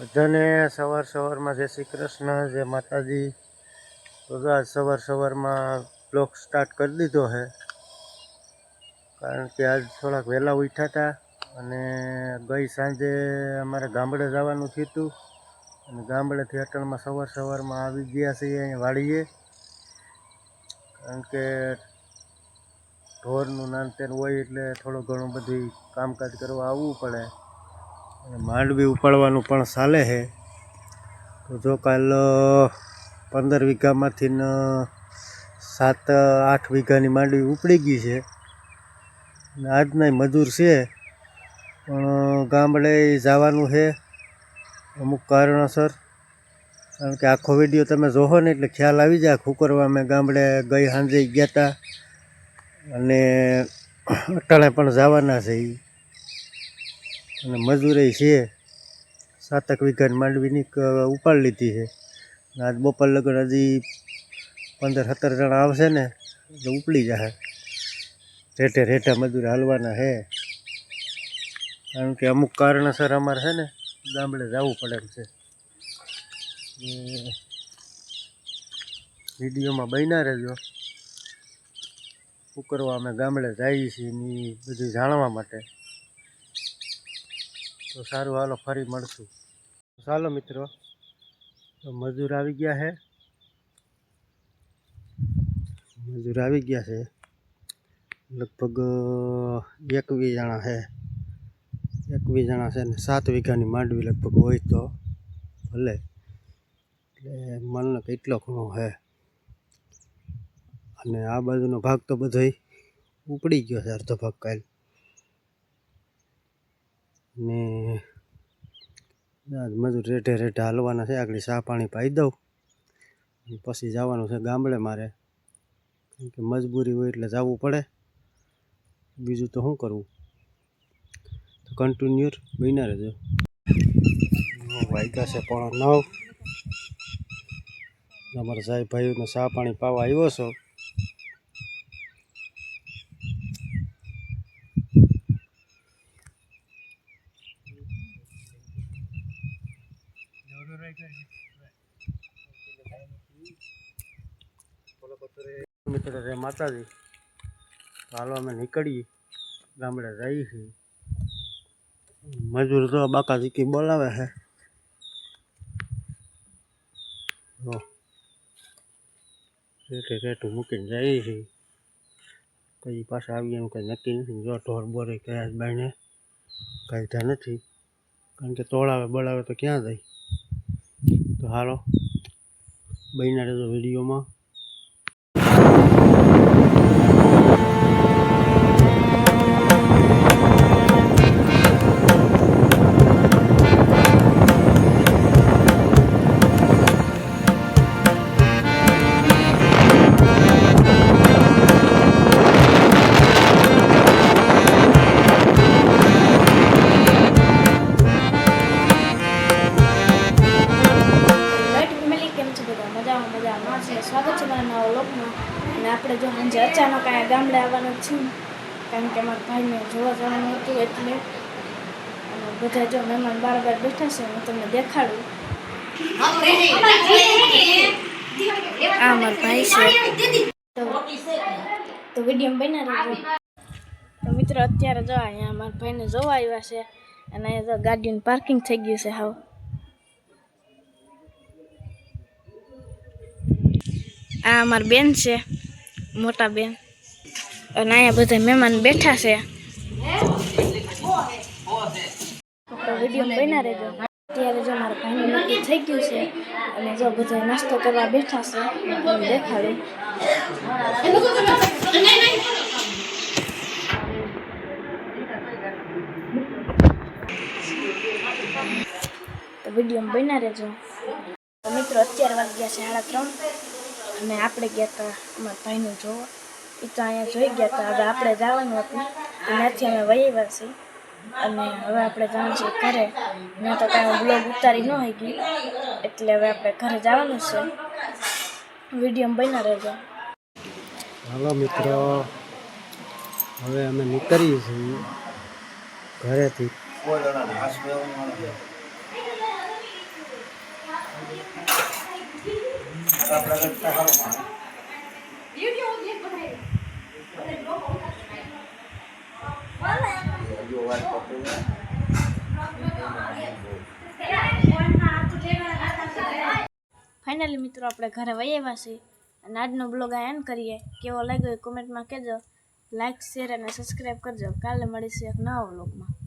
બધાને સવારમાં જય શ્રી કૃષ્ણ, જય માતાજી। તો આજ સવારમાં બ્લોગ સ્ટાર્ટ કરી દીધો છે, કારણ કે આજ થોડાક વહેલા ઉઠ્યા હતા અને ગઈ સાંજે અમારે ગામડે જવાનું થયું હતું અને ગામડેથી અટણમાં સવારમાં આવી ગયા છીએ અહીંયા વાડીએ, કારણ કે ઢોરનું નાનતેન હોય એટલે થોડું ઘણું બધું કામકાજ કરવા આવવું પડે અને માંડવી ઉપાડવાનું પણ ચાલે છે। તો જો કાલ 15 વીઘામાંથી 7-8 વીઘાની માંડવી ઉપડી ગઈ છે અને આજના મજૂર છે પણ ગામડે જવાનું છે અમુક કારણોસર, કારણ કે આખો વિડીયો તમે જોશો ને એટલે ખ્યાલ આવી જાય। ખુકરવા અમે ગામડે ગઈ સાંજે ગયા હતા અને અટાણે પણ જવાના છે અને મજૂરે છે 7 વીઘાની માંડવીની ઉપાડી લીધી છે। આજ બપોર લગન હજી 15-17 જણા આવશે ને એટલે ઉપડી જશે। રેઠા મજૂર હાલવાના છે, કારણ કે અમુક કારણસર અમારે છે ને ગામડે જવું પડે એમ છે। વિડીયોમાં બન્યા રહેજો। શું કરવા અમે ગામડે જઈએ છીએ એ બધું જાણવા માટે। તો સારું, હાલો ફરી મળશું। ચાલો મિત્રો, મજૂર આવી ગયા છે, લગભગ 21 જણા છે। 21 જણા છે ને 7 વીઘાની માંડવી લગભગ હોય તો ભલે, એટલે મન કેટલો ઘણો છે અને આ બાજુનો ભાગ તો બધો ઉપડી ગયો છે, અડધો ભાગ કાલ ને મજૂર રેઠે હાલવાના છે। આગળ ચા પાણી પાઈ દઉં પછી જવાનું છે ગામડે મારે, કારણ કે મજબૂરી હોય એટલે જવું પડે, બીજું તો શું કરવું। તો કન્ટિન્યુ બન્યા રહેજો। વાગ્યા છે 9:15। અમારા સાહેબ ભાઈઓને ચા પાણી પાવા આવ્યો છો। મિત્રો જય માતાજી। હાલો અમે નીકળીએ, ગામડે જઈએ છીએ। મજૂર તો બાકા જીકી બોલાવે છે, રેઠું મૂકીને જઈએ છીએ। કઈ પાછા આવીએ એનું કંઈ નક્કી નથી। જો ઢોર બોરે કયા બાઈને કાઢ્યા નથી, કારણ કે તોડાવે બળાવે તો ક્યાં જાય। તો હાલો બન્યા રહેજો વિડીયોમાં। સ્વાગત છે મારા નવા વ્લોગમાં। અને આપણે જો સાંજે અચાનક અહીંયા ગામડે આવવાનું જ છું, કારણ કે મારા ભાઈને જોવા જવાનું હતું એટલે। અને બધા જો મહેમાન બાર બેઠા છે, હું તમને દેખાડું। આ મારા ભાઈ છે, તો વિડીયોમાં બન્યા રહેજો। તો મિત્રો અત્યારે જો અહીંયા મારા ભાઈને જોવા આવ્યા છે અને અહીંયા જો ગાડીનું પાર્કિંગ થઈ ગયું છે હાવ। આ અમારી બેન છે, મોટા બેન, અને અહીંયા બધા મહેમાન બેઠા છે। તો વિડીયો બન્યા રહેજો। અત્યારે જો મારા ભાઈનું નક્કી થઈ ગયું છે અને જો બધા નાસ્તો કરવા બેઠા છે, હું દેખાડું। તો વિડીયો બન્યા રહેજો। તો મિત્રો અત્યારે વાગ્યા છે 3:30 અને આપણે ગયા હતા અમારા ભાઈનું જોવા। એ તો અહીંયા જોઈ ગયા હતા, હવે આપણે જવાનું હતું, ત્યાંથી અમે વહી આવ્યા છીએ અને હવે આપણે જવાનું છે ઘરે। મેં તો કાંઈ બ્લોગ ઉતારી ન હોય ગઈ, એટલે હવે આપણે ઘરે જવાનું છે। વિડીયો બન્યા રહેજો। હાલો મિત્રો, હવે અમે નીકળીએ છીએ ઘરેથી। ફાઇનલી મિત્રો આપણે ઘરે વહી આવ્યા છીએ અને આજનો બ્લોગ આ એન્ડ કરીએ. કેવો લાગ્યો એ કોમેન્ટમાં કહેજો. લાઇક શેર અને સબસ્ક્રાઈબ કરજો. કાલે મળીશું એક નવા બ્લોગમાં.